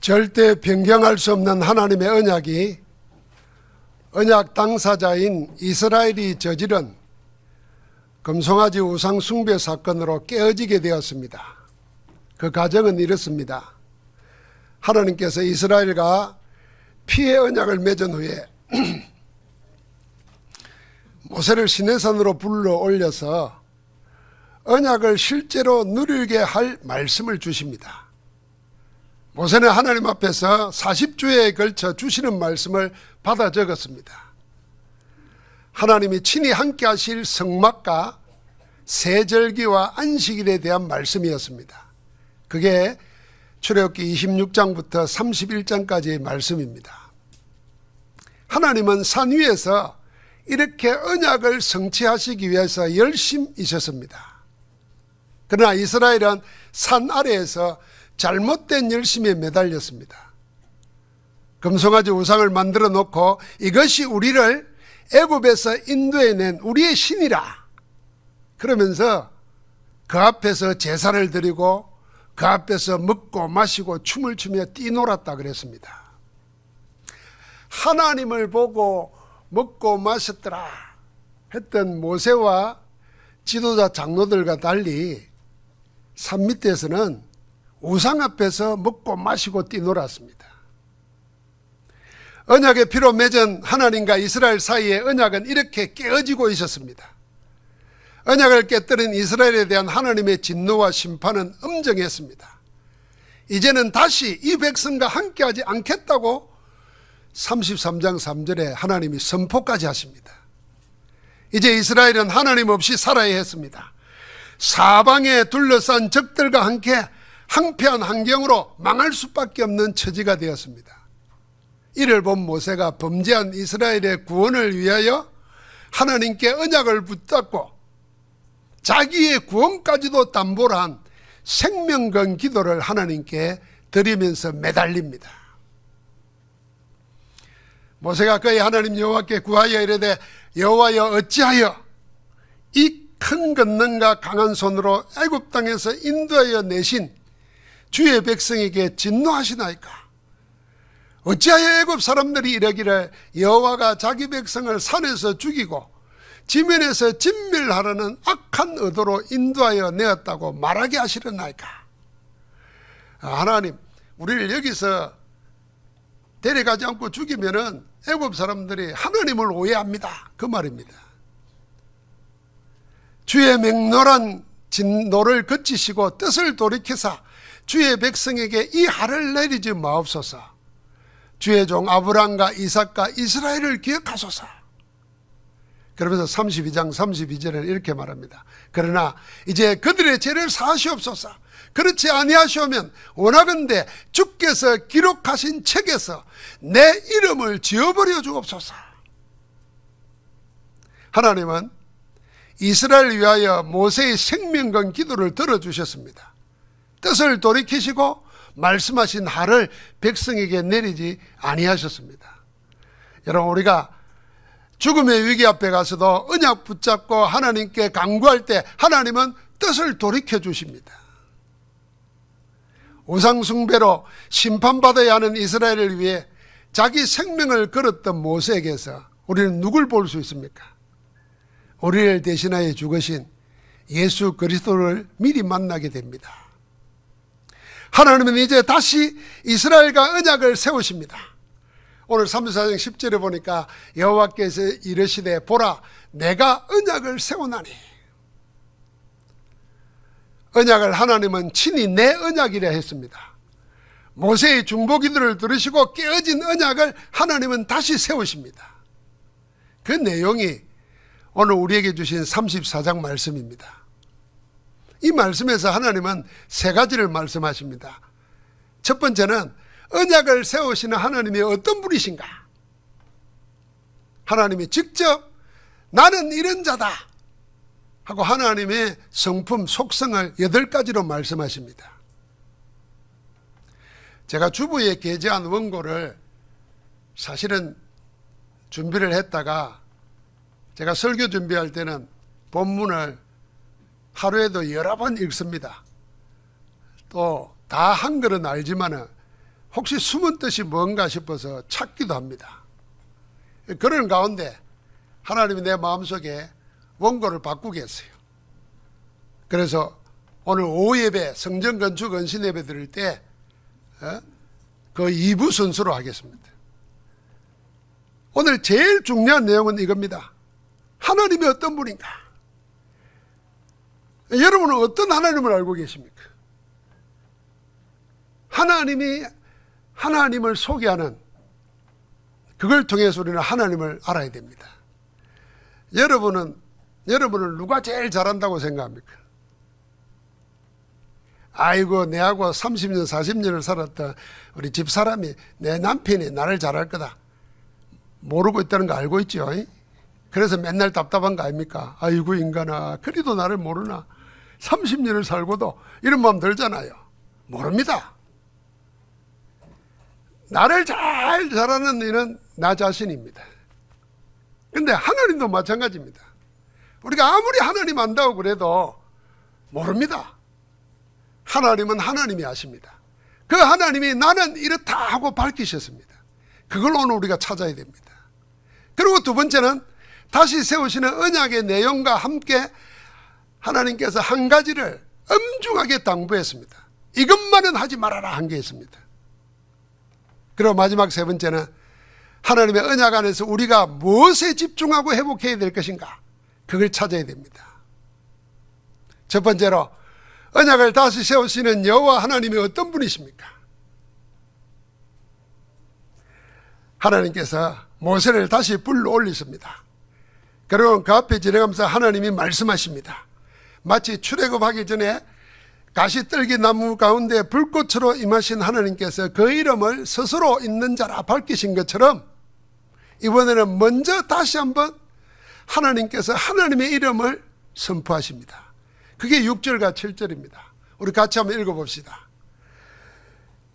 절대 변경할 수 없는 하나님의 언약이 언약 당사자인 이스라엘이 저지른 금송아지 우상 숭배 사건으로 깨어지게 되었습니다. 그 과정은 이렇습니다. 하나님께서 이스라엘과 피의 언약을 맺은 후에 모세를 시내산으로 불러 올려서 언약을 실제로 누리게 할 말씀을 주십니다. 모세는 하나님 앞에서 40주에 걸쳐 주시는 말씀을 받아 적었습니다. 하나님이 친히 함께 하실 성막과 세절기와 안식일에 대한 말씀이었습니다. 그게 출애굽기 26장부터 31장까지의 말씀입니다. 하나님은 산 위에서 이렇게 언약을 성취하시기 위해서 열심이셨습니다. 그러나 이스라엘은 산 아래에서 잘못된 열심에 매달렸습니다. 금송아지 우상을 만들어 놓고 이것이 우리를 애굽에서 인도해낸 우리의 신이라 그러면서 그 앞에서 제사를 드리고 그 앞에서 먹고 마시고 춤을 추며 뛰놀았다 그랬습니다. 하나님을 보고 먹고 마셨더라 했던 모세와 지도자 장로들과 달리 산 밑에서는 우상 앞에서 먹고 마시고 뛰놀았습니다. 언약의 피로 맺은 하나님과 이스라엘 사이의 언약은 이렇게 깨어지고 있었습니다. 언약을 깨뜨린 이스라엘에 대한 하나님의 진노와 심판은 엄정했습니다. 이제는 다시 이 백성과 함께하지 않겠다고 33장 3절에 하나님이 선포까지 하십니다. 이제 이스라엘은 하나님 없이 살아야 했습니다. 사방에 둘러싼 적들과 함께 황폐한 환경으로 망할 수밖에 없는 처지가 되었습니다. 이를 본 모세가 범죄한 이스라엘의 구원을 위하여 하나님께 언약을 붙잡고 자기의 구원까지도 담보로 한 생명건 기도를 하나님께 드리면서 매달립니다. 모세가 그의 하나님 여호와께 구하여 이르되 여호와여 어찌하여 이 큰 권능과 강한 손으로 애굽 땅에서 인도하여 내신 주의 백성에게 진노하시나이까? 어찌하여 애굽 사람들이 이러기를 여호와가 자기 백성을 산에서 죽이고 지면에서 진멸하라는 악한 의도로 인도하여 내었다고 말하게 하시려나이까? 하나님, 우리를 여기서 데려가지 않고 죽이면은 애굽 사람들이 하나님을 오해합니다. 그 말입니다. 주의 맹렬한 진노를 그치시고 뜻을 돌이켜사 주의 백성에게 이 하를 내리지 마옵소서. 주의 종 아브람과 이삭과 이스라엘을 기억하소서. 그러면서 32장 32절을 이렇게 말합니다. 그러나 이제 그들의 죄를 사하시옵소서. 그렇지 아니하시오면 원하건대 주께서 기록하신 책에서 내 이름을 지워버려 주옵소서. 하나님은 이스라엘 위하여 모세의 생명건 기도를 들어주셨습니다. 뜻을 돌이키시고 말씀하신 하를 백성에게 내리지 아니하셨습니다. 여러분, 우리가 죽음의 위기 앞에 가서도 언약 붙잡고 하나님께 간구할 때 하나님은 뜻을 돌이켜 주십니다. 우상 숭배로 심판받아야 하는 이스라엘을 위해 자기 생명을 걸었던 모세에게서 우리는 누굴 볼 수 있습니까? 우리를 대신하여 죽으신 예수 그리스도를 미리 만나게 됩니다. 하나님은 이제 다시 이스라엘과 언약을 세우십니다. 오늘 34장 10절에 보니까 여호와께서 이르시되 보라 내가 언약을 세우나니. 언약을 하나님은 친히 내 언약이라 했습니다. 모세의 중보기도를 들으시고 깨어진 언약을 하나님은 다시 세우십니다. 그 내용이 오늘 우리에게 주신 34장 말씀입니다. 이 말씀에서 하나님은 세 가지를 말씀하십니다. 첫 번째는 언약을 세우시는 하나님이 어떤 분이신가? 하나님이 직접 나는 이런 자다 하고 하나님의 성품, 속성을 8가지로 말씀하십니다. 제가 주부에 게재한 원고를 사실은 준비를 했다가 제가 설교 준비할 때는 본문을 하루에도 여러 번 읽습니다. 또 다 한글은 알지만은 혹시 숨은 뜻이 뭔가 싶어서 찾기도 합니다. 그런 가운데 하나님이 내 마음속에 원고를 바꾸게 했어요. 그래서 오늘 오후 예배 성전 건축 은신 예배 드릴 때 그 2부 순서로 하겠습니다. 오늘 제일 중요한 내용은 이겁니다. 하나님이 어떤 분인가? 여러분은 어떤 하나님을 알고 계십니까? 하나님이 하나님을 소개하는, 그걸 통해서 우리는 하나님을 알아야 됩니다. 여러분은 누가 제일 잘한다고 생각합니까? 아이고, 내하고 30년 40년을 살았던 우리 집사람이, 내 남편이 나를 잘할 거다 모르고 있다는 거 알고 있죠? 그래서 맨날 답답한 거 아닙니까? 아이고 인간아, 그리도 나를 모르나? 30년을 살고도 이런 마음 들잖아요. 모릅니다. 나를 잘 잘하는 이는 나 자신입니다. 근데 하나님도 마찬가지입니다. 우리가 아무리 하나님 안다고 그래도 모릅니다. 하나님은 하나님이 아십니다. 그 하나님이 나는 이렇다 하고 밝히셨습니다. 그걸 오늘 우리가 찾아야 됩니다. 그리고 두 번째는 다시 세우시는 언약의 내용과 함께 하나님께서 한 가지를 엄중하게 당부했습니다. 이것만은 하지 말아라 한 게 있습니다. 그리고 마지막 세 번째는 하나님의 언약 안에서 우리가 무엇에 집중하고 회복해야 될 것인가, 그걸 찾아야 됩니다. 첫 번째로 언약을 다시 세우시는 여호와 하나님이 어떤 분이십니까? 하나님께서 모세를 다시 불러 올리십니다. 그리고 그 앞에 지나가면서 하나님이 말씀하십니다. 마치 출애굽하기 전에 가시떨기 나무 가운데 불꽃으로 임하신 하나님께서 그 이름을 스스로 있는 자라 밝히신 것처럼 이번에는 먼저 다시 한번 하나님께서 하나님의 이름을 선포하십니다. 그게 6절과 7절입니다. 우리 같이 한번 읽어봅시다.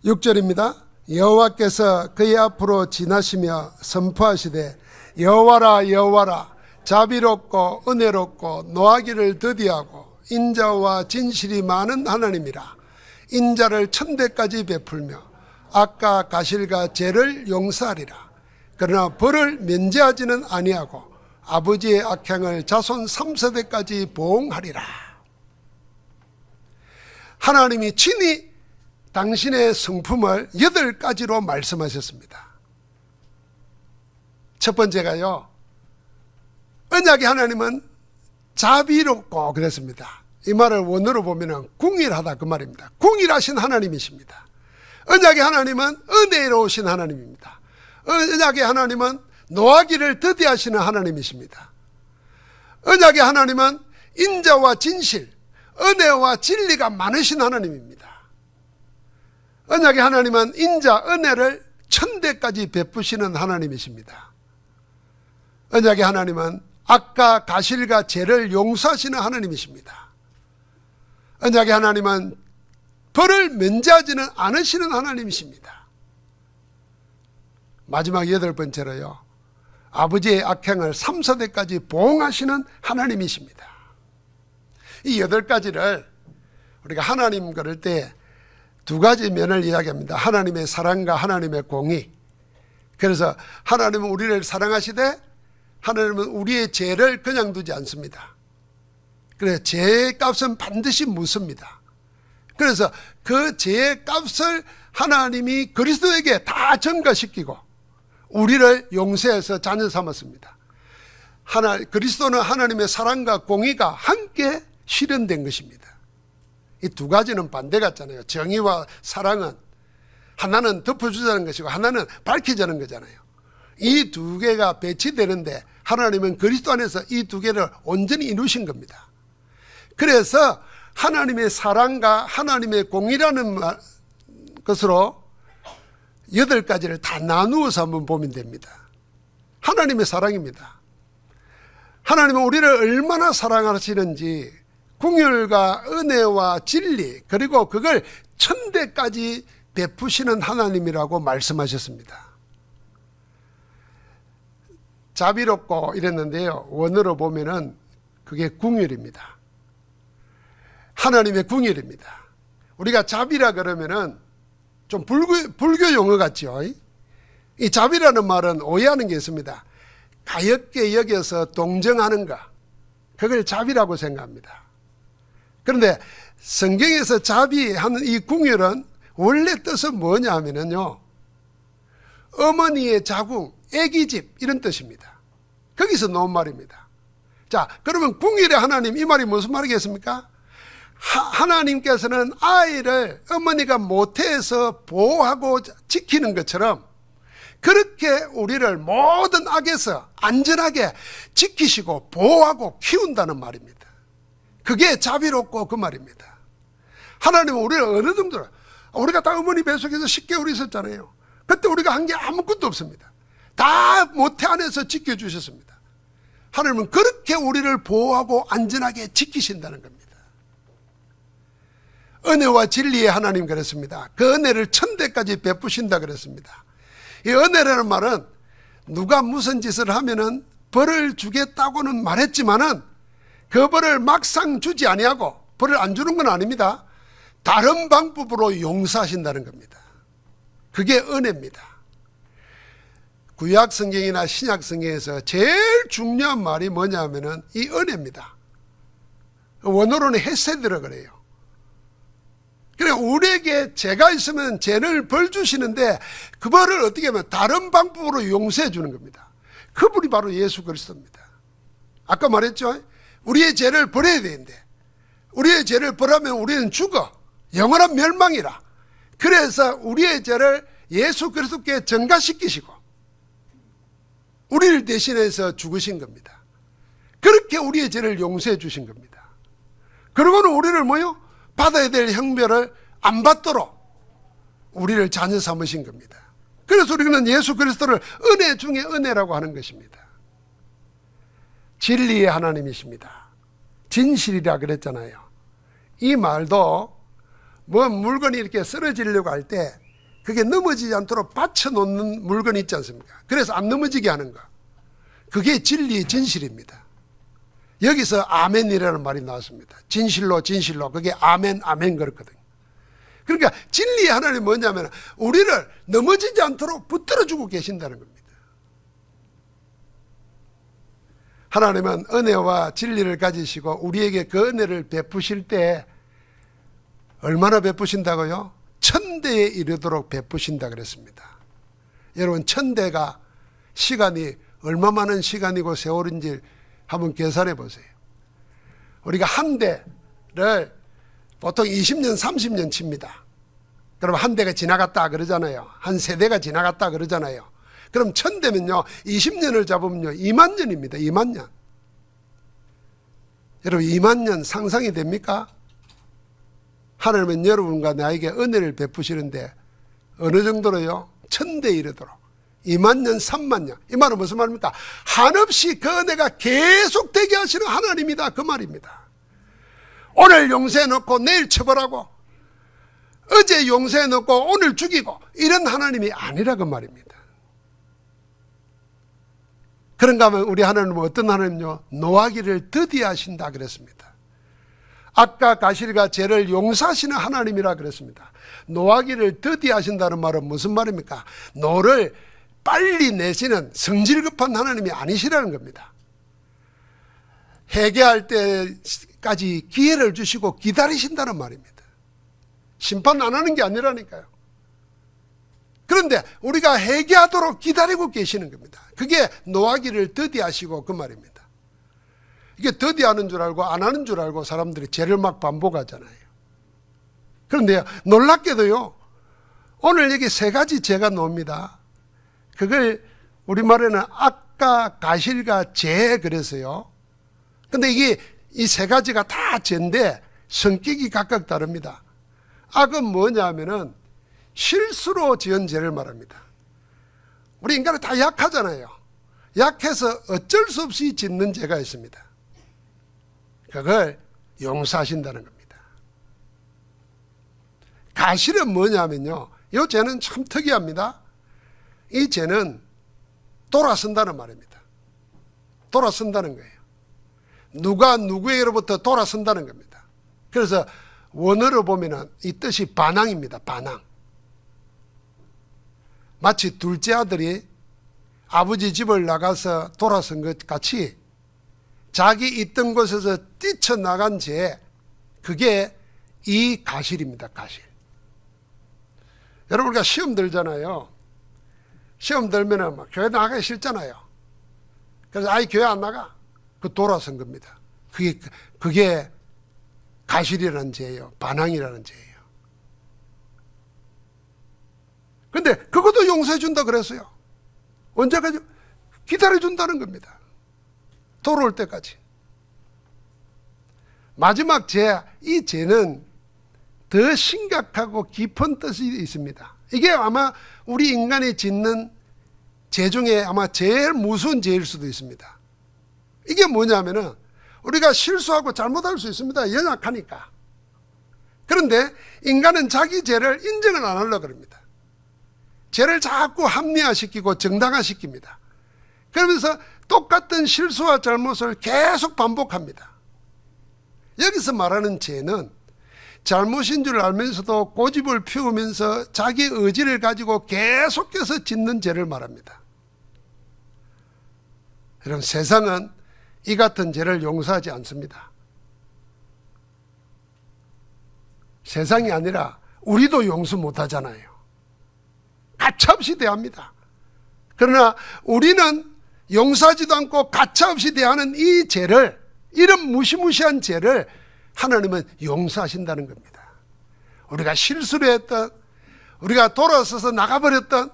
6절입니다. 여호와께서 그의 앞으로 지나시며 선포하시되 여호와라 여호와라, 자비롭고 은혜롭고 노하기를 더디하고 인자와 진실이 많은 하나님이라. 인자를 천대까지 베풀며 악과 가실과 죄를 용서하리라. 그러나 벌을 면제하지는 아니하고 아버지의 악행을 자손 3세대까지 보응하리라. 하나님이 친히 당신의 성품을 8가지로 말씀하셨습니다. 첫 번째가요, 언약의 하나님은 자비롭고 그랬습니다. 이 말을 원어로 보면 궁일하다 그 말입니다. 궁일하신 하나님이십니다. 언약의 하나님은 은혜로우신 하나님입니다. 언약의 하나님은 노하기를 더디하시는 하나님이십니다. 언약의 하나님은 인자와 진실, 은혜와 진리가 많으신 하나님입니다. 언약의 하나님은 인자, 은혜를 천대까지 베푸시는 하나님이십니다. 언약의 하나님은 악과 가실과 죄를 용서하시는 하나님이십니다. 언약의 하나님은 벌을 면제하지는 않으시는 하나님이십니다. 마지막 8번째로요, 아버지의 악행을 3세대까지 보응하시는 하나님이십니다. 이 8가지를 우리가 하나님 그럴 때 2가지 면을 이야기합니다. 하나님의 사랑과 하나님의 공의. 그래서 하나님은 우리를 사랑하시되 하나님은 우리의 죄를 그냥 두지 않습니다. 그래서 죄의 값은 반드시 묻습니다. 그래서 그 죄의 값을 하나님이 그리스도에게 다 전가시키고 우리를 용서해서 자녀 삼았습니다. 그리스도는 하나님의 사랑과 공의가 함께 실현된 것입니다. 이 2가지는 반대 같잖아요. 정의와 사랑은 하나는 덮어주자는 것이고 하나는 밝히자는 거잖아요. 이 2개가 배치되는데 하나님은 그리스도 안에서 이 2개를 온전히 이루신 겁니다. 그래서 하나님의 사랑과 하나님의 공의라는 것으로 8가지를 다 나누어서 한번 보면 됩니다. 하나님의 사랑입니다. 하나님은 우리를 얼마나 사랑하시는지 긍휼과 은혜와 진리, 그리고 그걸 천대까지 베푸시는 하나님이라고 말씀하셨습니다. 자비롭고 이랬는데요, 원어로 보면은 그게 긍휼입니다. 하나님의 긍휼입니다. 우리가 자비라 그러면은 좀 불교 용어 같죠. 이 자비라는 말은 오해하는 게 있습니다. 가엾게 여겨서 동정하는 것, 그걸 자비라고 생각합니다. 그런데 성경에서 자비하는 이 궁율은 원래 뜻은 뭐냐 하면요, 어머니의 자궁, 애기집 이런 뜻입니다. 거기서 나온 말입니다. 자, 그러면 궁율의 하나님, 이 말이 무슨 말이겠습니까? 하나님께서는 아이를 어머니가 모태에서 보호하고 지키는 것처럼 그렇게 우리를 모든 악에서 안전하게 지키시고 보호하고 키운다는 말입니다. 그게 자비롭고 그 말입니다. 하나님은 우리를 어느 정도로, 우리가 다 어머니 뱃속에서 10개월 있었잖아요. 그때 우리가 한 게 아무것도 없습니다. 다 모태 안에서 지켜주셨습니다. 하나님은 그렇게 우리를 보호하고 안전하게 지키신다는 겁니다. 은혜와 진리의 하나님 그랬습니다. 그 은혜를 천대까지 베푸신다 그랬습니다. 이 은혜라는 말은 누가 무슨 짓을 하면은 벌을 주겠다고는 말했지만은 그 벌을 막상 주지 아니하고, 벌을 안 주는 건 아닙니다. 다른 방법으로 용서하신다는 겁니다. 그게 은혜입니다. 구약 성경이나 신약 성경에서 제일 중요한 말이 뭐냐 하면은 이 은혜입니다. 원어로는 헤세드라 그래요. 그래, 우리에게 죄가 있으면 죄를 벌 주시는데 그 벌을 어떻게 하면 다른 방법으로 용서해 주는 겁니다. 그분이 바로 예수 그리스도입니다. 아까 말했죠? 우리의 죄를 벌어야 되는데, 우리의 죄를 벌하면 우리는 죽어, 영원한 멸망이라. 그래서 우리의 죄를 예수 그리스도께 전가시키시고 우리를 대신해서 죽으신 겁니다. 그렇게 우리의 죄를 용서해 주신 겁니다. 그리고는 우리를 뭐요? 받아야 될 형벌을 안 받도록 우리를 자녀 삼으신 겁니다. 그래서 우리는 예수 그리스도를 은혜 중에 은혜라고 하는 것입니다. 진리의 하나님이십니다. 진실이라 그랬잖아요. 이 말도 뭐 물건이 이렇게 쓰러지려고 할 때 그게 넘어지지 않도록 받쳐놓는 물건이 있지 않습니까? 그래서 안 넘어지게 하는 거, 그게 진리, 진실입니다. 여기서 아멘이라는 말이 나왔습니다. 진실로 진실로, 그게 아멘 아멘 그렇거든요. 그러니까 진리의 하나님은 뭐냐면 우리를 넘어지지 않도록 붙들어주고 계신다는 겁니다. 하나님은 은혜와 진리를 가지시고 우리에게 그 은혜를 베푸실 때 얼마나 베푸신다고요? 천대에 이르도록 베푸신다 그랬습니다. 여러분, 천대가 시간이 얼마 많은 시간이고 세월인지 한번 계산해 보세요. 우리가 한 대를 보통 20년, 30년 칩니다. 그럼 한 대가 지나갔다 그러잖아요. 한 세대가 지나갔다 그러잖아요. 그럼 1000대면요, 20년을 잡으면요, 2만 년입니다. 2만 년. 여러분, 2만 년 상상이 됩니까? 하나님은 여러분과 나에게 은혜를 베푸시는데 어느 정도로요? 1000대에 이르도록. 2만 년, 3만 년. 이 말은 무슨 말입니까? 한없이 그 은혜가 계속되게 하시는 하나님이다, 그 말입니다. 오늘 용서해 놓고 내일 처벌하고, 어제 용서해 놓고 오늘 죽이고, 이런 하나님이 아니라 그 말입니다. 그런가 하면 우리 하나님은 어떤 하나님요? 노하기를 더디하신다 그랬습니다. 악과 가실과 죄를 용서하시는 하나님이라 그랬습니다. 노하기를 더디하신다는 말은 무슨 말입니까? 노를 빨리 내시는 성질급한 하나님이 아니시라는 겁니다. 회개할 때까지 기회를 주시고 기다리신다는 말입니다. 심판 안 하는 게 아니라니까요. 그런데 우리가 회개하도록 기다리고 계시는 겁니다. 그게 노하기를 더디하시고 그 말입니다. 이게 더디하는 줄 알고 안 하는 줄 알고 사람들이 죄를 막 반복하잖아요. 그런데 놀랍게도요, 오늘 여기 3가지 죄가 나옵니다. 그걸 우리말에는 악과 가실과 죄 그래서요. 근데 이게 이 3가지가 다 죄인데 성격이 각각 다릅니다. 악은 뭐냐 하면은 실수로 지은 죄를 말합니다. 우리 인간은 다 약하잖아요. 약해서 어쩔 수 없이 짓는 죄가 있습니다. 그걸 용서하신다는 겁니다. 가실은 뭐냐면요, 이 죄는 참 특이합니다. 이 죄는 돌아선다는 말입니다. 돌아선다는 거예요. 누가 누구에게로부터 돌아선다는 겁니다. 그래서 원어로 보면 이 뜻이 반항입니다. 반항. 마치 둘째 아들이 아버지 집을 나가서 돌아선 것 같이 자기 있던 곳에서 뛰쳐나간 죄, 그게 이 가실입니다. 가실. 여러분, 우리가 시험 들잖아요. 시험 들면은 막 교회 나가기 싫잖아요. 그래서 아이 교회 안 나가. 그 돌아선 겁니다. 그게 가실이라는 죄예요. 반항이라는 죄예요. 근데 그것도 용서해 준다 그랬어요. 언제까지? 기다려 준다는 겁니다. 돌아올 때까지. 마지막 죄, 이 죄는 더 심각하고 깊은 뜻이 있습니다. 이게 아마 우리 인간이 짓는 죄 중에 아마 제일 무서운 죄일 수도 있습니다. 이게 뭐냐면은 우리가 실수하고 잘못할 수 있습니다. 연약하니까. 그런데 인간은 자기 죄를 인정을 안 하려고 합니다. 죄를 자꾸 합리화시키고 정당화시킵니다. 그러면서 똑같은 실수와 잘못을 계속 반복합니다. 여기서 말하는 죄는 잘못인 줄 알면서도 고집을 피우면서 자기 의지를 가지고 계속해서 짓는 죄를 말합니다. 여러분, 세상은 이 같은 죄를 용서하지 않습니다. 세상이 아니라 우리도 용서 못하잖아요. 가차없이 대합니다. 그러나 우리는 용서하지도 않고 가차없이 대하는 이 죄를, 이런 무시무시한 죄를 하나님은 용서하신다는 겁니다. 우리가 실수를 했던, 우리가 돌아서서 나가버렸던,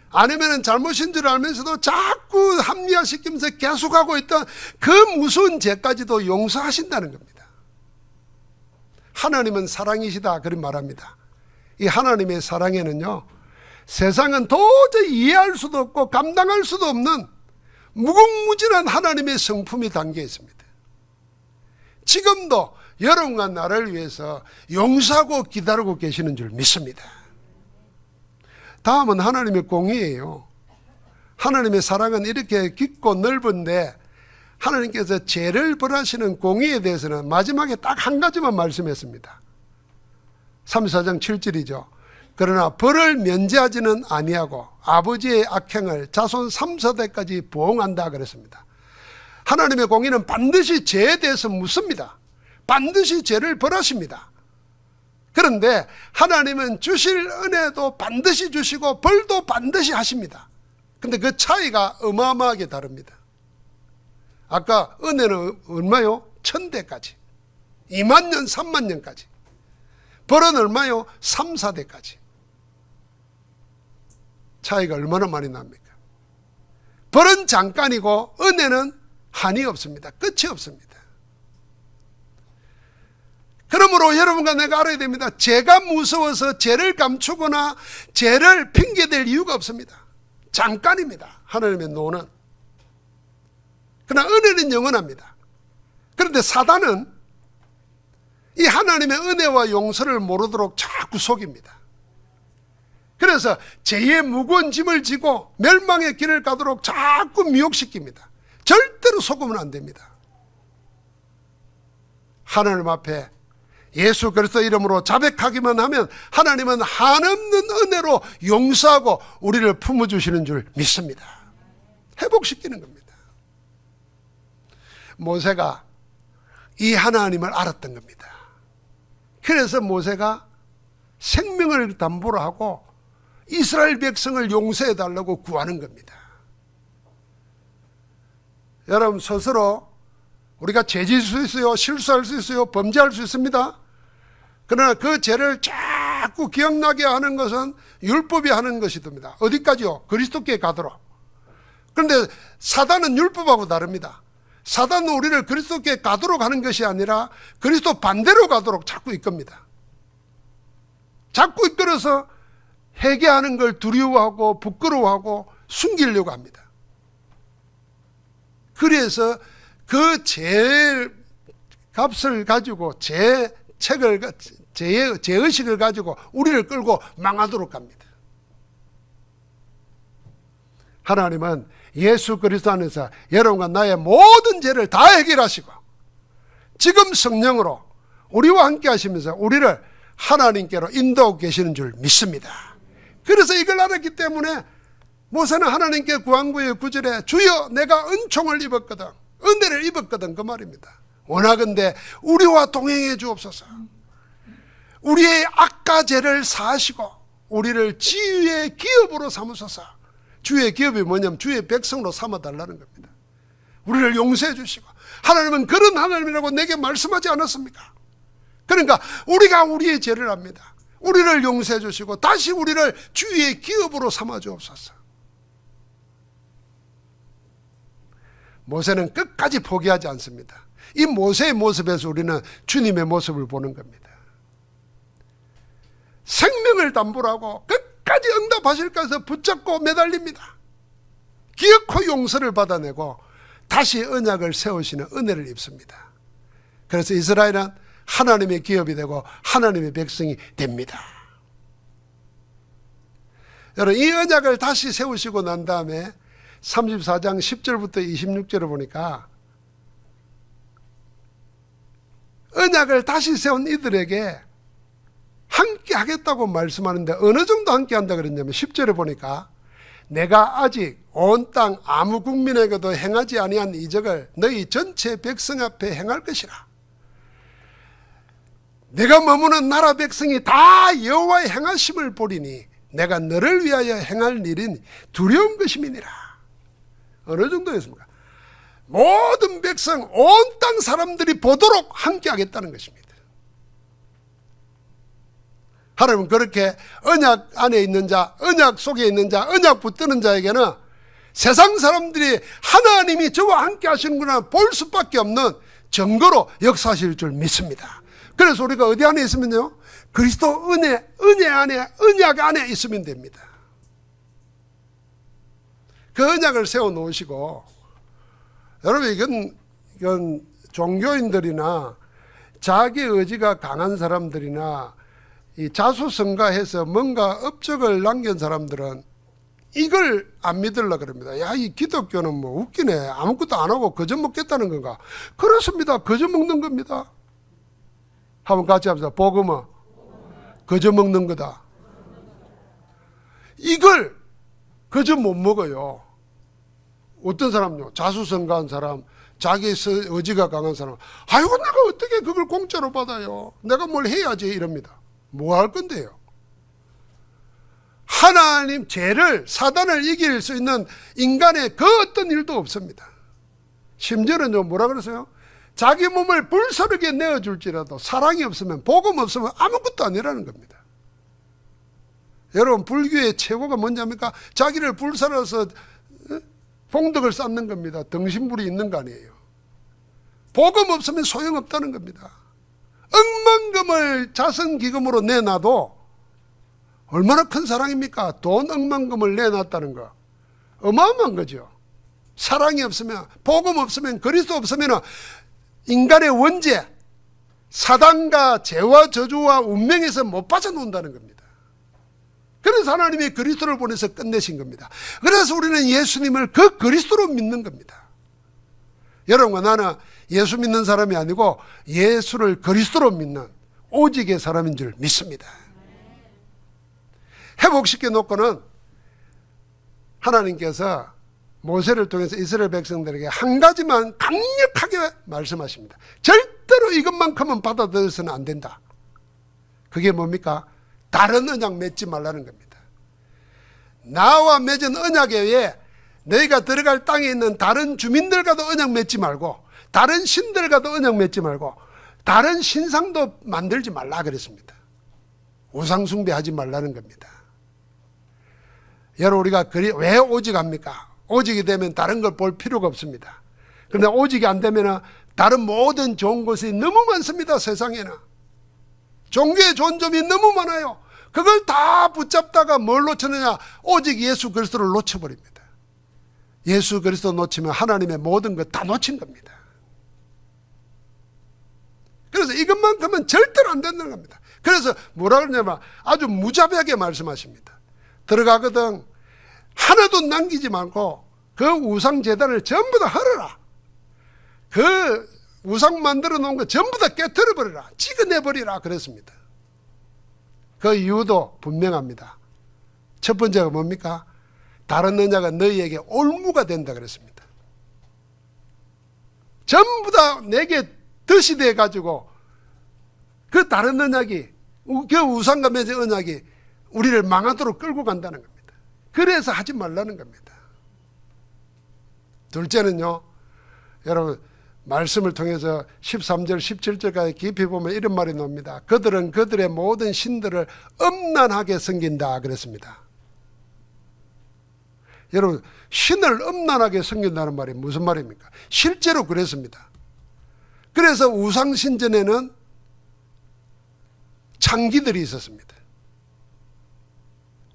아니면 잘못인 줄 알면서도 자꾸 합리화시키면서 계속하고 있던 그 무서운 죄까지도 용서하신다는 겁니다. 하나님은 사랑이시다, 그런 말합니다. 이 하나님의 사랑에는요, 세상은 도저히 이해할 수도 없고 감당할 수도 없는 무궁무진한 하나님의 성품이 담겨 있습니다. 지금도 여러분과 나를 위해서 용서하고 기다리고 계시는 줄 믿습니다. 다음은 하나님의 공의예요. 하나님의 사랑은 이렇게 깊고 넓은데 하나님께서 죄를 벌하시는 공의에 대해서는 마지막에 딱 한 가지만 말씀했습니다. 3사장 7절이죠. 그러나 벌을 면제하지는 아니하고 아버지의 악행을 자손 3, 4대까지 보응한다 그랬습니다. 하나님의 공의는 반드시 죄에 대해서 묻습니다. 반드시 죄를 벌하십니다. 그런데 하나님은 주실 은혜도 반드시 주시고 벌도 반드시 하십니다. 근데 그 차이가 어마어마하게 다릅니다. 아까 은혜는 얼마요? 1000대까지, 2만 년, 3만 년까지. 벌은 얼마요? 3, 4대까지. 차이가 얼마나 많이 납니까? 벌은 잠깐이고 은혜는 한이 없습니다. 끝이 없습니다. 그러므로 여러분과 내가 알아야 됩니다. 죄가 무서워서 죄를 감추거나 죄를 핑계댈 이유가 없습니다. 잠깐입니다. 하나님의 노는. 그러나 은혜는 영원합니다. 그런데 사단은 이 하나님의 은혜와 용서를 모르도록 자꾸 속입니다. 그래서 죄의 무거운 짐을 지고 멸망의 길을 가도록 자꾸 미혹시킵니다. 절대로 속으면 안 됩니다. 하나님 앞에 예수 그리스도 이름으로 자백하기만 하면 하나님은 한없는 은혜로 용서하고 우리를 품어주시는 줄 믿습니다. 회복시키는 겁니다. 모세가 이 하나님을 알았던 겁니다. 그래서 모세가 생명을 담보로 하고 이스라엘 백성을 용서해 달라고 구하는 겁니다. 여러분, 스스로 우리가 죄질 수 있어요. 실수할 수 있어요. 범죄할 수 있습니다. 그러나 그 죄를 자꾸 기억나게 하는 것은 율법이 하는 것이됩니다. 어디까지요? 그리스도께 가도록. 그런데 사단은 율법하고 다릅니다. 사단은 우리를 그리스도께 가도록 하는 것이 아니라 그리스도 반대로 가도록 자꾸 이끕니다. 자꾸 이끌어서 회개하는 걸 두려워하고 부끄러워하고 숨기려고 합니다. 그래서 그 죄 값을 가지고 죄의식을 가지고 우리를 끌고 망하도록 합니다. 하나님은 예수 그리스도 안에서 여러분과 나의 모든 죄를 다 해결하시고 지금 성령으로 우리와 함께 하시면서 우리를 하나님께로 인도하고 계시는 줄 믿습니다. 그래서 이걸 알았기 때문에 모세는 하나님께 구한 구의 9절에 주여 내가 은총을 입었거든, 은혜를 입었거든, 그 말입니다. 원하건대 우리와 동행해 주옵소서. 우리의 악과 죄를 사하시고 우리를 지유의 기업으로 삼으소서. 주의 기업이 뭐냐면 주의 백성으로 삼아달라는 겁니다. 우리를 용서해 주시고, 하나님은 그런 하나님이라고 내게 말씀하지 않았습니까? 그러니까 우리가 우리의 죄를 압니다. 우리를 용서해 주시고 다시 우리를 주의 기업으로 삼아 주옵소서. 모세는 끝까지 포기하지 않습니다. 이 모세의 모습에서 우리는 주님의 모습을 보는 겁니다. 생명을 담보로 하고 끝까지 응답하실까 해서 붙잡고 매달립니다. 기어코 용서를 받아내고 다시 언약을 세우시는 은혜를 입습니다. 그래서 이스라엘은 하나님의 기업이 되고 하나님의 백성이 됩니다. 여러분, 이 언약을 다시 세우시고 난 다음에 34장 10절부터 26절을 보니까 언약을 다시 세운 이들에게 함께 하겠다고 말씀하는데 어느 정도 함께 한다 그랬냐면 10절에 보니까 내가 아직 온 땅 아무 국민에게도 행하지 아니한 이적을 너희 전체 백성 앞에 행할 것이라. 내가 머무는 나라 백성이 다 여호와의 행하심을 보리니 내가 너를 위하여 행할 일은 두려운 것임이니라. 어느 정도였습니까? 모든 백성, 온 땅 사람들이 보도록 함께 하겠다는 것입니다. 하나님은 그렇게 언약 안에 있는 자, 언약 속에 있는 자, 언약 붙드는 자에게는 세상 사람들이 하나님이 저와 함께 하시는구나 볼 수밖에 없는 증거로 역사하실 줄 믿습니다. 그래서 우리가 어디 안에 있으면요, 그리스도 은혜 안에, 언약 안에 있으면 됩니다. 그 언약을 세워놓으시고, 여러분 이건 종교인들이나 자기 의지가 강한 사람들이나 이 자수성가해서 뭔가 업적을 남긴 사람들은 이걸 안 믿으려고 그럽니다. 야, 이 기독교는 뭐 웃기네, 아무것도 안 하고 거저 먹겠다는 건가? 그렇습니다. 거저 먹는 겁니다. 한번 같이 합시다. 복음은 거저 먹는 거다. 이걸 거저 못 먹어요. 어떤 사람요? 자수성가한 사람, 자기 의지가 강한 사람, 아이고 내가 어떻게 그걸 공짜로 받아요? 내가 뭘 해야지 이럽니다. 뭐 할 건데요? 하나님 죄를, 사단을 이길 수 있는 인간의 그 어떤 일도 없습니다. 심지어는 뭐라 그러세요? 자기 몸을 불사르게 내어줄지라도 사랑이 없으면, 복음 없으면 아무것도 아니라는 겁니다. 여러분, 불교의 최고가 뭔지 압니까? 자기를 불살라서 봉덕을 쌓는 겁니다. 등신불이 있는 거 아니에요. 복음 없으면 소용없다는 겁니다. 억만금을 자선기금으로 내놔도 얼마나 큰 사랑입니까? 돈 억만금을 내놨다는 거 어마어마한 거죠. 사랑이 없으면, 복음 없으면, 그리스도 없으면 인간의 원죄, 사단과 죄와 저주와 운명에서 못 빠져나온다는 겁니다. 그래서 하나님이 그리스도를 보내서 끝내신 겁니다. 그래서 우리는 예수님을 그 그리스도로 믿는 겁니다. 여러분과 나는 예수 믿는 사람이 아니고 예수를 그리스도로 믿는 오직의 사람인 줄 믿습니다. 회복시켜 놓고는 하나님께서 모세를 통해서 이스라엘 백성들에게 한 가지만 강력하게 말씀하십니다. 절대로 이것만큼은 받아들여서는 안 된다. 그게 뭡니까? 다른 언약 맺지 말라는 겁니다. 나와 맺은 언약에 의해 너희가 들어갈 땅에 있는 다른 주민들과도 언약 맺지 말고, 다른 신들과도 언약 맺지 말고, 다른 신상도 만들지 말라 그랬습니다. 우상 숭배하지 말라는 겁니다. 여러분, 우리가 왜 오직합니까? 오직이 되면 다른 걸 볼 필요가 없습니다. 그런데 오직이 안 되면 다른 모든 좋은 것이 너무 많습니다. 세상에는 종교의 좋은 점이 너무 많아요. 그걸 다 붙잡다가 뭘 놓쳤느냐? 오직 예수 그리스도를 놓쳐버립니다. 예수 그리스도 놓치면 하나님의 모든 것 다 놓친 겁니다. 그래서 이것만큼은 절대로 안 된다는 겁니다. 그래서 뭐라 그러냐면 아주 무자비하게 말씀하십니다. 들어가거든 하나도 남기지 말고 그 우상 제단을 전부 다 헐어라. 그 우상 만들어 놓은 거 전부 다 깨트려 버리라. 찍어내 버리라 그랬습니다. 그 이유도 분명합니다. 첫 번째가 뭡니까? 다른 언약은 너희에게 올무가 된다 그랬습니다. 전부 다 내게 덫이 돼가지고 그 다른 언약이, 그 우상과 맺은 언약이 우리를 망하도록 끌고 간다는 겁니다. 그래서 하지 말라는 겁니다. 둘째는요, 여러분 말씀을 통해서 13절 17절까지 깊이 보면 이런 말이 나옵니다. 그들은 그들의 모든 신들을 음란하게 섬긴다 그랬습니다. 여러분, 신을 음란하게 섬긴다는 말이 무슨 말입니까? 실제로 그랬습니다. 그래서 우상신전에는 창기들이 있었습니다.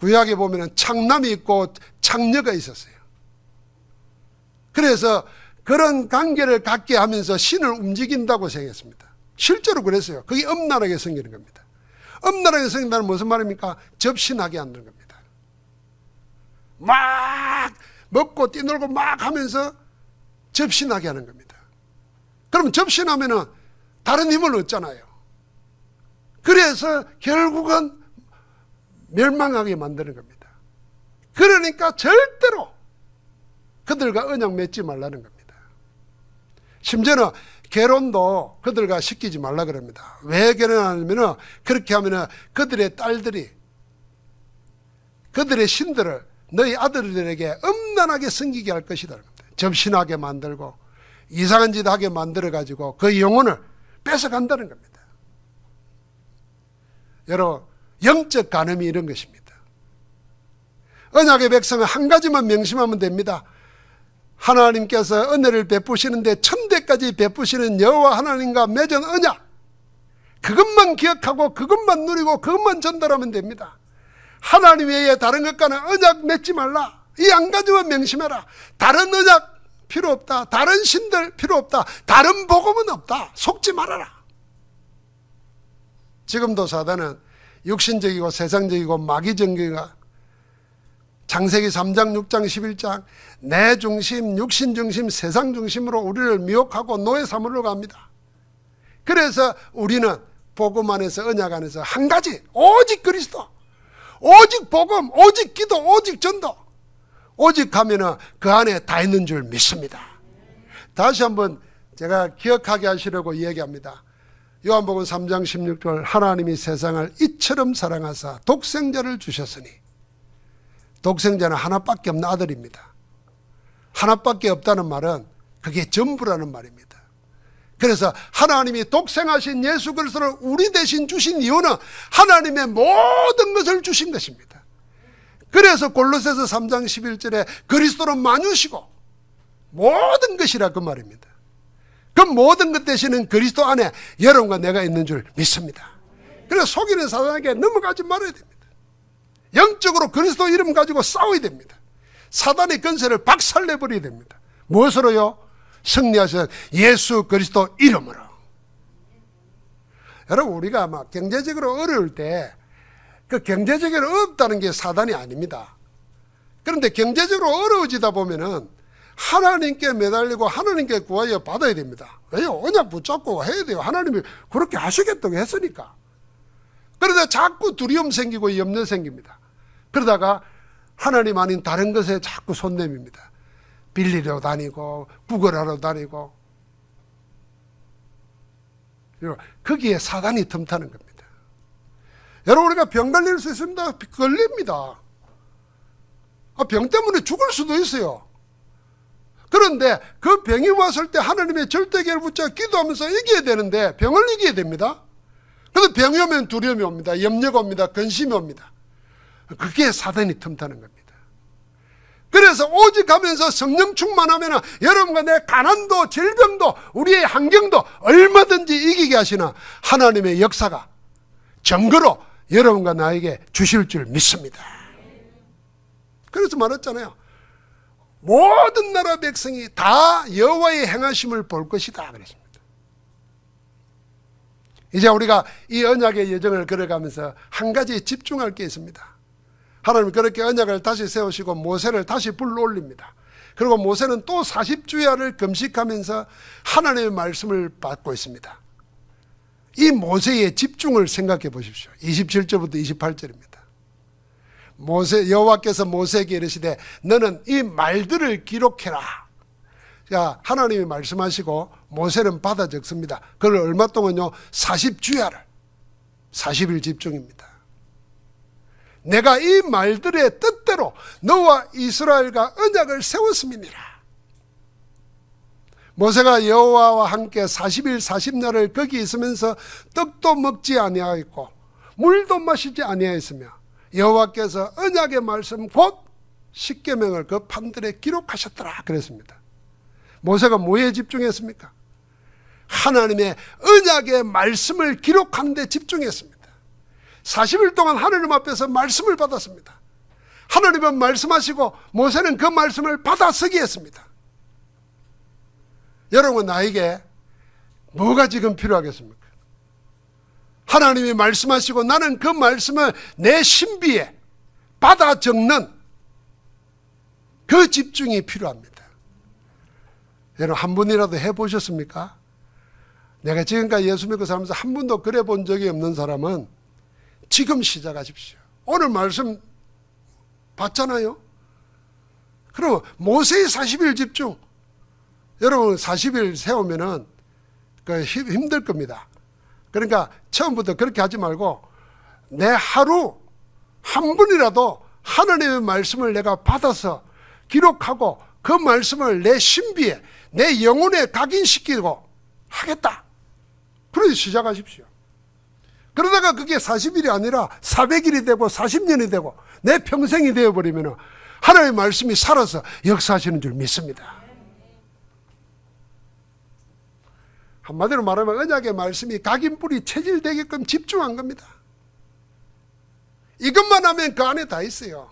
구약에 보면 창남이 있고 창녀가 있었어요. 그래서 그런 관계를 갖게 하면서 신을 움직인다고 생각했습니다. 실제로 그랬어요. 그게 음란하게 섬기는 겁니다. 음란하게 섬긴다는 무슨 말입니까? 접신하게 하는 겁니다. 막 먹고 뛰놀고 막 하면서 접신하게 하는 겁니다. 그럼 접신하면은 다른 힘을 얻잖아요. 그래서 결국은 멸망하게 만드는 겁니다. 그러니까 절대로 그들과 언약 맺지 말라는 겁니다. 심지어는 결혼도 그들과 시키지 말라 그럽니다. 왜 결혼하냐면 그렇게 하면 그들의 딸들이 그들의 신들을 너희 아들들에게 음란하게 섬기게 할 것이다. 접신하게 만들고 이상한 짓 하게 만들어가지고 그 영혼을 뺏어간다는 겁니다. 여러분, 영적 간음이 이런 것입니다. 언약의 백성은 한 가지만 명심하면 됩니다. 하나님께서 은혜를 베푸시는데 천대까지 베푸시는 여호와 하나님과 맺은 언약, 그것만 기억하고 그것만 누리고 그것만 전달하면 됩니다. 하나님 외에 다른 것과는 언약 맺지 말라. 이 한 가지만 명심해라. 다른 언약 필요 없다. 다른 신들 필요 없다. 다른 복음은 없다. 속지 말아라. 지금도 사단은 육신적이고 세상적이고 마귀적이고 창세기 3장 6장 11장 내 중심, 육신 중심, 세상 중심으로 우리를 미혹하고 노예 삼으려고 합니다. 그래서 우리는 복음 안에서 언약 안에서 한 가지, 오직 그리스도, 오직 복음, 오직 기도, 오직 전도, 오직 하면은 그 안에 다 있는 줄 믿습니다. 다시 한번 제가 기억하게 하시려고 이야기합니다. 요한복음 3장 16절 하나님이 세상을 이처럼 사랑하사 독생자를 주셨으니, 독생자는 하나밖에 없는 아들입니다. 하나밖에 없다는 말은 그게 전부라는 말입니다. 그래서 하나님이 독생하신 예수 그리스도를 우리 대신 주신 이유는 하나님의 모든 것을 주신 것입니다. 그래서 골로새서 3장 11절에 그리스도는 만유시고 모든 것이라 그 말입니다. 그 모든 것 대신은 그리스도 안에 여러분과 내가 있는 줄 믿습니다. 그래서 속이는 사단에게 넘어가지 말아야 됩니다. 영적으로 그리스도 이름 가지고 싸워야 됩니다. 사단의 건세를 박살내버려야 됩니다. 무엇으로요? 승리하신 예수 그리스도 이름으로. 여러분, 우리가 막 경제적으로 어려울 때 그 경제적으로 어렵다는 게 사단이 아닙니다. 그런데 경제적으로 어려워지다 보면은 하나님께 매달리고 하나님께 구하여 받아야 됩니다. 왜요? 언약 붙잡고 해야 돼요. 하나님이 그렇게 하시겠다고 했으니까. 그러다 자꾸 두려움 생기고 염려 생깁니다. 그러다가 하나님 아닌 다른 것에 자꾸 손 내밉니다. 빌리러 다니고 구걸하러 다니고, 거기에 사단이 틈타는 겁니다. 여러분, 우리가 병 걸릴 수 있습니다. 걸립니다. 병 때문에 죽을 수도 있어요. 그런데 그 병이 왔을 때 하나님의 절대계를 붙잡아 기도하면서 이겨야 되는데 병을 이겨야 됩니다. 그런데 병이 오면 두려움이 옵니다. 염려가 옵니다. 근심이 옵니다. 그게 사단이 틈타는 겁니다. 그래서 오직 하면서 성령 충만하면 여러분과 내 가난도 질병도 우리의 환경도 얼마든지 이기게 하시는 하나님의 역사가 증거로 여러분과 나에게 주실 줄 믿습니다. 그래서 말했잖아요. 모든 나라 백성이 다 여호와의 행하심을 볼 것이다 그랬습니다. 이제 우리가 이 언약의 여정을 걸어가면서 한 가지에 집중할 게 있습니다. 하나님 그렇게 언약을 다시 세우시고 모세를 다시 불러올립니다. 그리고 모세는 또 40주야를 금식하면서 하나님의 말씀을 받고 있습니다. 이 모세의 집중을 생각해 보십시오. 27절부터 28절입니다. 여호와께서 모세에게 이르시되 너는 이 말들을 기록해라. 자, 하나님이 말씀하시고 모세는 받아 적습니다. 그걸 얼마 동안요? 40주야를 40일 집중입니다. 내가 이 말들의 뜻대로 너와 이스라엘과 언약을 세웠음이니라. 모세가 여호와와 함께 40일 40날을 거기 있으면서 떡도 먹지 아니하였고 물도 마시지 아니하였으며 여호와께서 언약의 말씀 곧 십계명을 그 판들에 기록하셨더라 그랬습니다. 모세가 뭐에 집중했습니까? 하나님의 언약의 말씀을 기록하는 데 집중했습니다. 40일 동안 하나님 앞에서 말씀을 받았습니다. 하나님은 말씀하시고 모세는 그 말씀을 받아쓰기 했습니다. 여러분, 나에게 뭐가 지금 필요하겠습니까? 하나님이 말씀하시고 나는 그 말씀을 내 신비에 받아 적는 그 집중이 필요합니다. 여러분, 한 분이라도 해보셨습니까? 내가 지금까지 예수 믿고 살면서 한 번도 그래 본 적이 없는 사람은 지금 시작하십시오. 오늘 말씀 봤잖아요. 그럼 모세의 40일 집중. 여러분 40일 세우면은 힘들 겁니다. 그러니까 처음부터 그렇게 하지 말고 내 하루 한 분이라도 하나님의 말씀을 내가 받아서 기록하고 그 말씀을 내 신비에 내 영혼에 각인시키고 하겠다. 그래서 시작하십시오. 그러다가 그게 40일이 아니라 400일이 되고 40년이 되고 내 평생이 되어버리면 하나님의 말씀이 살아서 역사하시는 줄 믿습니다. 한마디로 말하면 언약의 말씀이 각인뿔이 체질되게끔 집중한 겁니다. 이것만 하면 그 안에 다 있어요.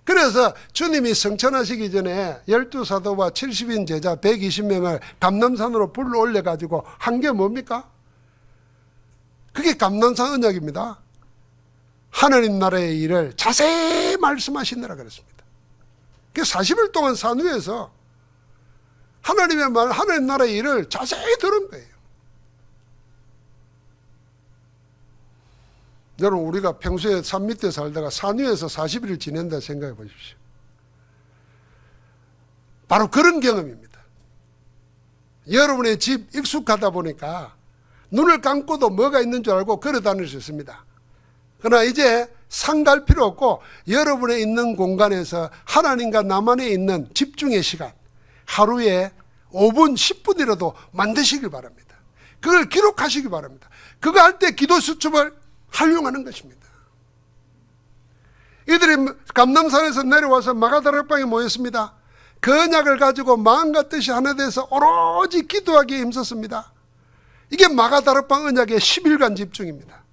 그래서 주님이 성천하시기 전에 12사도와 70인 제자 120명을 감람산으로 불러 올려가지고 한 게 뭡니까? 그게 감람산 언약입니다. 하나님 나라의 일을 자세히 말씀하시느라 그랬습니다. 그 40일 동안 산 위에서 하나님의 말, 하나님 나라의 일을 자세히 들은 거예요. 여러분, 우리가 평소에 산 밑에 살다가 산 위에서 40일을 지낸다 생각해 보십시오. 바로 그런 경험입니다. 여러분의 집 익숙하다 보니까 눈을 감고도 뭐가 있는 줄 알고 걸어 다닐 수 있습니다. 그러나 이제 산 갈 필요 없고 여러분의 있는 공간에서 하나님과 나만에 있는 집중의 시간, 하루에 5분, 10분이라도 만드시길 바랍니다. 그걸 기록하시기 바랍니다. 그거 할 때 기도 수첩을 활용하는 것입니다. 이들이 감람산에서 내려와서 마가다락방에 모였습니다. 그 언약을 가지고 마음과 뜻이 하나 돼서 오로지 기도하기에 힘썼습니다. 이게 마가다락방 언약의 10일간 집중입니다.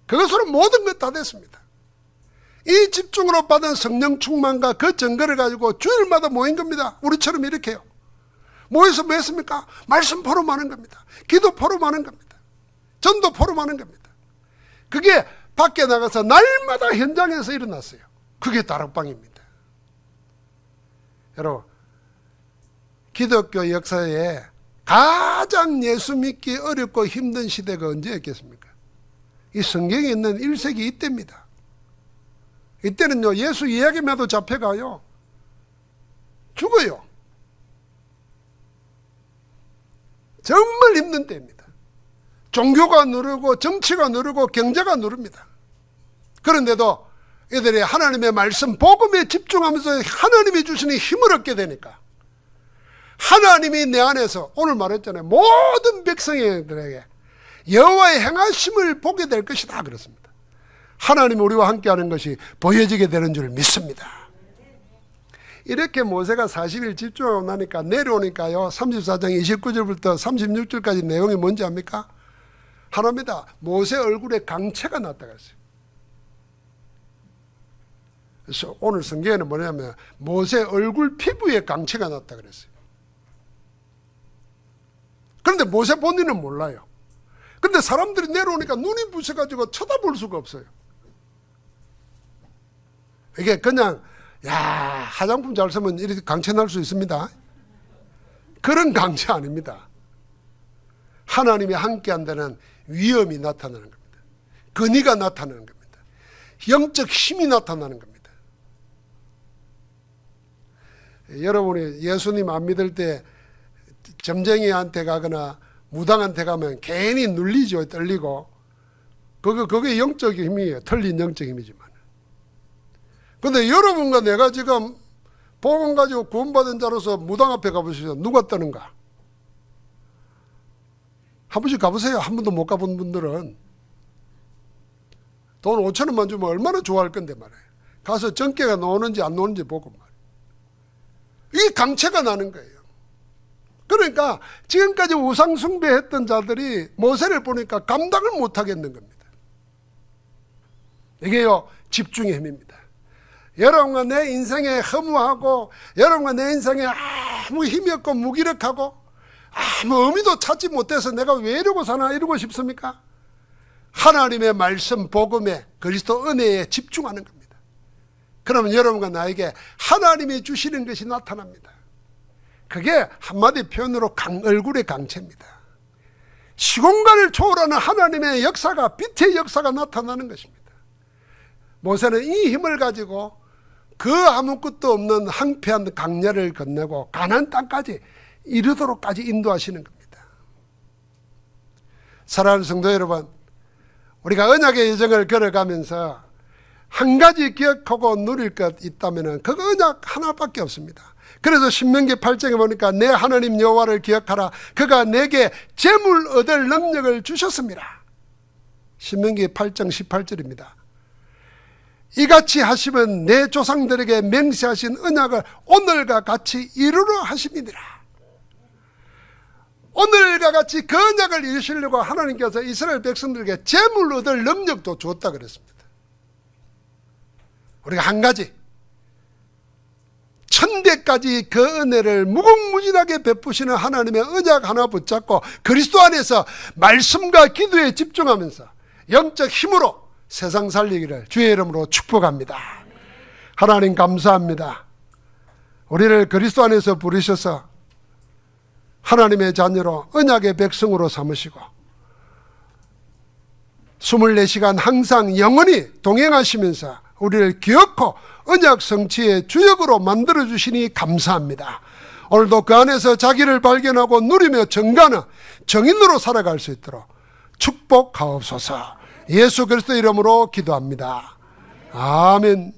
그것으로 모든 것 다 됐습니다. 이 집중으로 받은 성령 충만과 그 증거를 가지고 주일마다 모인 겁니다. 우리처럼 이렇게요. 모여서 뭐 했습니까? 말씀 포럼하는 겁니다. 기도 포럼하는 겁니다. 전도 포럼하는 겁니다. 그게 밖에 나가서 날마다 현장에서 일어났어요. 그게 다락방입니다. 여러분, 기독교 역사에 가장 예수 믿기 어렵고 힘든 시대가 언제였겠습니까? 이 성경에 있는 1세기 이때입니다. 이때는요, 예수 이야기만 해도 잡혀가요. 죽어요. 정말 힘든 때입니다. 종교가 누르고 정치가 누르고 경제가 누릅니다. 그런데도 이들이 하나님의 말씀 복음에 집중하면서 하나님이 주시는 힘을 얻게 되니까 하나님이 내 안에서 오늘 말했잖아요. 모든 백성들에게 여호와의 행하심을 보게 될 것이다 그렇습니다. 하나님이 우리와 함께하는 것이 보여지게 되는 줄 믿습니다. 이렇게 모세가 40일 집중하고 나니까 내려오니까요, 34장 29절부터 36절까지 내용이 뭔지 압니까? 하나입니다. 모세 얼굴에 강체가 났다고 했어요. 그래서 오늘 성경에는 뭐냐면 모세 얼굴 피부에 강체가 났다고 그랬어요. 그런데 모세 본인은 몰라요. 그런데 사람들이 내려오니까 눈이 부셔가지고 쳐다볼 수가 없어요. 이게 그냥 화장품 잘 쓰면 이렇게 강체 날 수 있습니다. 그런 강체 아닙니다. 하나님이 함께 한다는 위엄이 나타나는 겁니다. 근위가 나타나는 겁니다. 영적 힘이 나타나는 겁니다. 여러분이 예수님 안 믿을 때 점쟁이한테 가거나 무당한테 가면 괜히 눌리죠. 떨리고. 그게 영적 힘이에요. 틀린 영적 힘이지만. 근데 여러분과 내가 지금 복음 가지고 구원받은 자로서 무당 앞에 가보시죠. 누가 떠는가? 한 번씩 가보세요. 한 번도 못 가본 분들은. 돈 5,000원만 주면 얼마나 좋아할 건데 말이에요. 가서 전개가 나오는지 안 나오는지 보고 말이에요. 이게 강체가 나는 거예요. 그러니까 지금까지 우상 숭배했던 자들이 모세를 보니까 감당을 못 하겠는 겁니다. 이게요, 집중의 힘입니다. 여러분과 내 인생에 허무하고 여러분과 내 인생에 아무 힘이 없고 무기력하고 아무 의미도 찾지 못해서 내가 왜 이러고 사나 이러고 싶습니까? 하나님의 말씀 복음에 그리스도 은혜에 집중하는 겁니다. 그러면 여러분과 나에게 하나님이 주시는 것이 나타납니다. 그게 한마디 표현으로 얼굴의 강체입니다. 시공간을 초월하는 하나님의 역사가, 빛의 역사가 나타나는 것입니다. 모세는 이 힘을 가지고 그 아무것도 없는 황폐한 강야를 건너고 가나안 땅까지 이르도록까지 인도하시는 겁니다. 사랑하는 성도 여러분, 우리가 언약의 여정을 걸어가면서 한 가지 기억하고 누릴 것 있다면 그 언약 하나밖에 없습니다. 그래서 신명기 8장에 보니까 내 하나님 여호와를 기억하라. 그가 내게 재물 얻을 능력을 주셨습니다. 신명기 8장 18절입니다. 이같이 하시면 내 조상들에게 맹세하신 언약을 오늘과 같이 이루려 하심이니라. 오늘과 같이 그 언약을 이루시려고 하나님께서 이스라엘 백성들에게 재물 얻을 능력도 주었다 그랬습니다. 우리가 한 가지, 천대까지 그 은혜를 무궁무진하게 베푸시는 하나님의 언약 하나 붙잡고 그리스도 안에서 말씀과 기도에 집중하면서 영적 힘으로 세상 살리기를 주의 이름으로 축복합니다. 하나님 감사합니다. 우리를 그리스도 안에서 부르셔서 하나님의 자녀로 언약의 백성으로 삼으시고 24시간 항상 영원히 동행하시면서 우리를 기억고 언약 성취의 주역으로 만들어주시니 감사합니다. 오늘도 그 안에서 자기를 발견하고 누리며 증가하는 정인으로 살아갈 수 있도록 축복하옵소서. 예수 그리스도 이름으로 기도합니다. 아멘.